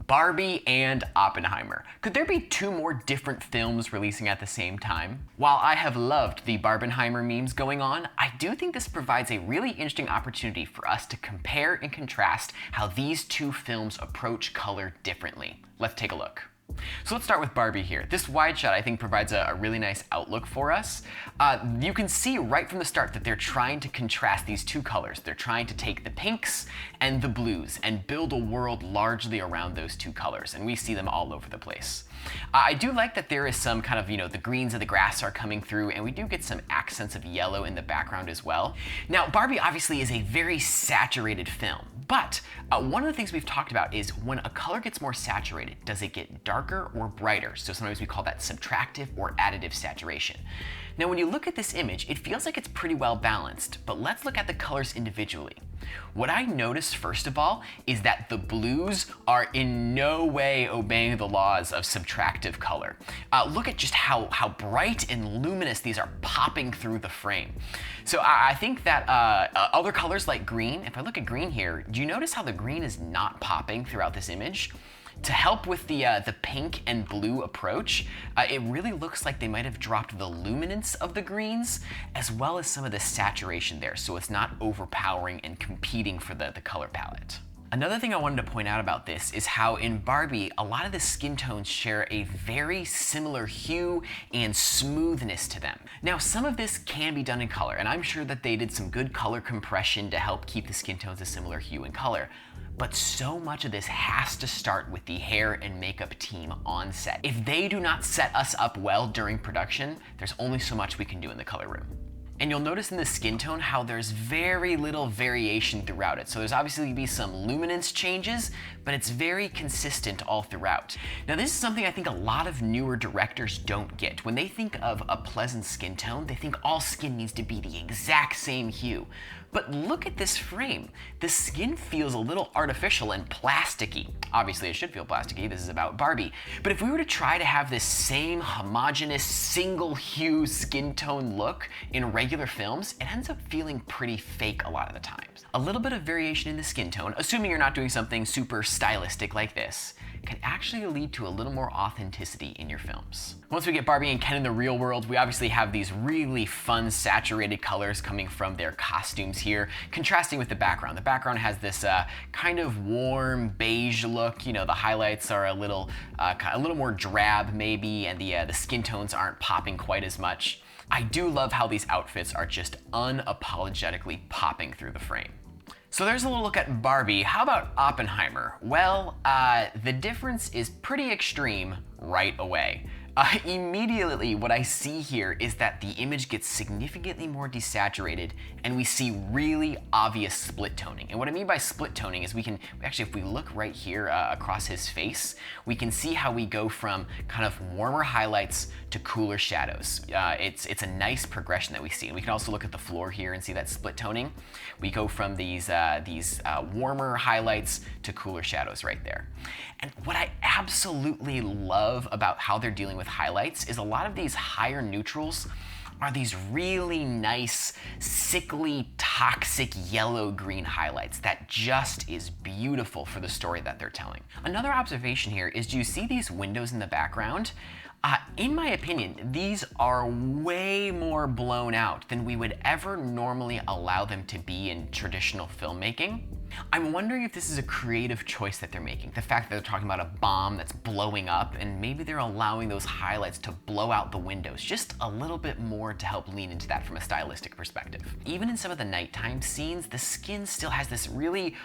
Barbie and Oppenheimer. Could there be two more different films releasing at the same time? While I have loved the Barbenheimer memes going on, I do think this provides a really interesting opportunity for us to compare and contrast how these two films approach color differently. Let's take a look. So let's start with Barbie here. This wide shot I think provides a really nice outlook for us. You can see right from the start that they're trying to contrast these two colors. They're trying to take the pinks and the blues and build a world largely around those two colors, and we see them all over the place. I do like that there is some kind of, the greens of the grass are coming through, and we do get some accents of yellow in the background as well. Now, Barbie obviously is a very saturated film, but one of the things we've talked about is when a color gets more saturated, does it get darker or brighter? So sometimes we call that subtractive or additive saturation. Now, when you look at this image, it feels like it's pretty well balanced, but let's look at the colors individually. What I noticed first of all is that the blues are in no way obeying the laws of subtractive color. Look at just how bright and luminous these are popping through the frame. So I think that other colors like green, if I look at green here, do you notice how the green is not popping throughout this image? To help with the pink and blue approach, it really looks like they might have dropped the luminance of the greens as well as some of the saturation there, so it's not overpowering and competing for the color palette. Another thing I wanted to point out about this is how in Barbie, a lot of the skin tones share a very similar hue and smoothness to them. Now, some of this can be done in color, and I'm sure that they did some good color compression to help keep the skin tones a similar hue and color. But so much of this has to start with the hair and makeup team on set. If they do not set us up well during production, there's only so much we can do in the color room. And you'll notice in the skin tone how there's very little variation throughout it. So there's obviously gonna be some luminance changes, but it's very consistent all throughout. Now this is something I think a lot of newer directors don't get. When they think of a pleasant skin tone, they think all skin needs to be the exact same hue. But look at this frame. The skin feels a little artificial and plasticky. Obviously it should feel plasticky, this is about Barbie. But if we were to try to have this same homogeneous single hue skin tone look in regular films, it ends up feeling pretty fake a lot of the times. A little bit of variation in the skin tone, assuming you're not doing something super stylistic like this, can actually lead to a little more authenticity in your films. Once we get Barbie and Ken in the real world, we obviously have these really fun saturated colors coming from their costumes here, contrasting with the background. The background has this kind of warm beige look. The highlights are a little more drab maybe, and the skin tones aren't popping quite as much. I do love how these outfits are just unapologetically popping through the frame. So there's a little look at Barbie. How about Oppenheimer? Well, the difference is pretty extreme right away. Immediately, what I see here is that the image gets significantly more desaturated and we see really obvious split toning. And what I mean by split toning is if we look right here across his face, we can see how we go from kind of warmer highlights to cooler shadows. It's a nice progression that we see. And we can also look at the floor here and see that split toning. We go from these warmer highlights to cooler shadows right there. And what I absolutely love about how they're dealing with highlights is a lot of these higher neutrals are these really nice, sickly, toxic yellow-green highlights that just is beautiful for the story that they're telling. Another observation here is, do you see these windows in the background? In my opinion, these are way more blown out than we would ever normally allow them to be in traditional filmmaking. I'm wondering if this is a creative choice that they're making. The fact that they're talking about a bomb that's blowing up, and maybe they're allowing those highlights to blow out the windows just a little bit more to help lean into that from a stylistic perspective. Even in some of the nighttime scenes, the skin still has this really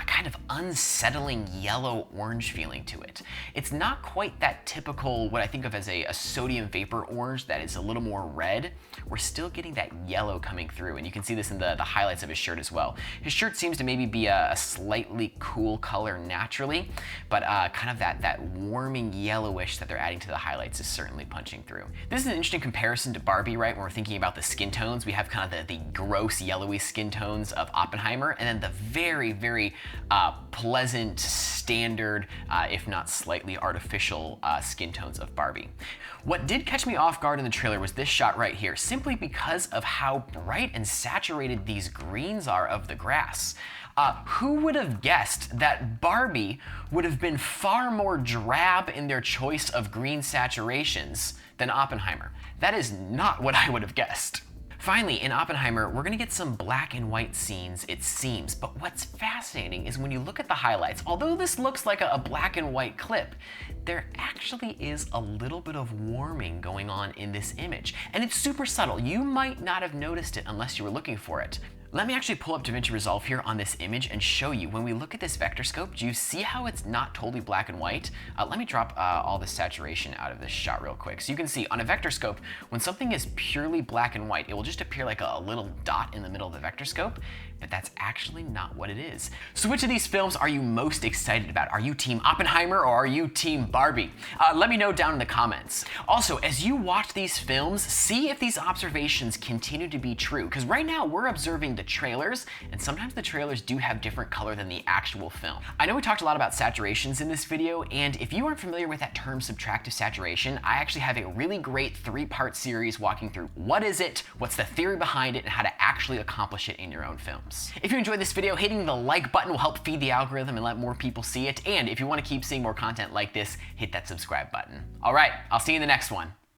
kind of unsettling yellow-orange feeling to it. It's not quite that typical, what I think of as a sodium vapor orange that is a little more red. We're still getting that yellow coming through, and you can see this in the highlights of his shirt as well. His shirt seems to maybe be a slightly cool color naturally, but kind of that warming yellowish that they're adding to the highlights is certainly punching through. This is an interesting comparison to Barbie, right? When we're thinking about the skin tones, we have kind of the gross yellowy skin tones of Oppenheimer, and then the very, very pleasant, standard, if not slightly artificial skin tones of Barbie. What did catch me off guard in the trailer was this shot right here, simply because of how bright and saturated these greens are of the grass. Who would have guessed that Barbie would have been far more drab in their choice of green saturations than Oppenheimer? That is not what I would have guessed. Finally, in Oppenheimer, we're gonna get some black and white scenes, it seems, but what's fascinating is when you look at the highlights, although this looks like a black and white clip, there actually is a little bit of warming going on in this image, and it's super subtle. You might not have noticed it unless you were looking for it. Let me actually pull up DaVinci Resolve here on this image and show you. When we look at this vector scope, do you see how it's not totally black and white? Let me drop all the saturation out of this shot real quick. So you can see on a vector scope, when something is purely black and white, it will just appear like a little dot in the middle of the vector scope, but that's actually not what it is. So which of these films are you most excited about? Are you Team Oppenheimer or are you Team Barbie? Let me know down in the comments. Also, as you watch these films, see if these observations continue to be true, because right now we're observing the trailers, and sometimes the trailers do have different color than the actual film. I know we talked a lot about saturations in this video, and if you aren't familiar with that term subtractive saturation, I actually have a really great 3-part series walking through what is it, what's the theory behind it, and how to actually accomplish it in your own films. If you enjoyed this video, hitting the like button will help feed the algorithm and let more people see it, and if you want to keep seeing more content like this, hit that subscribe button. All right, I'll see you in the next one.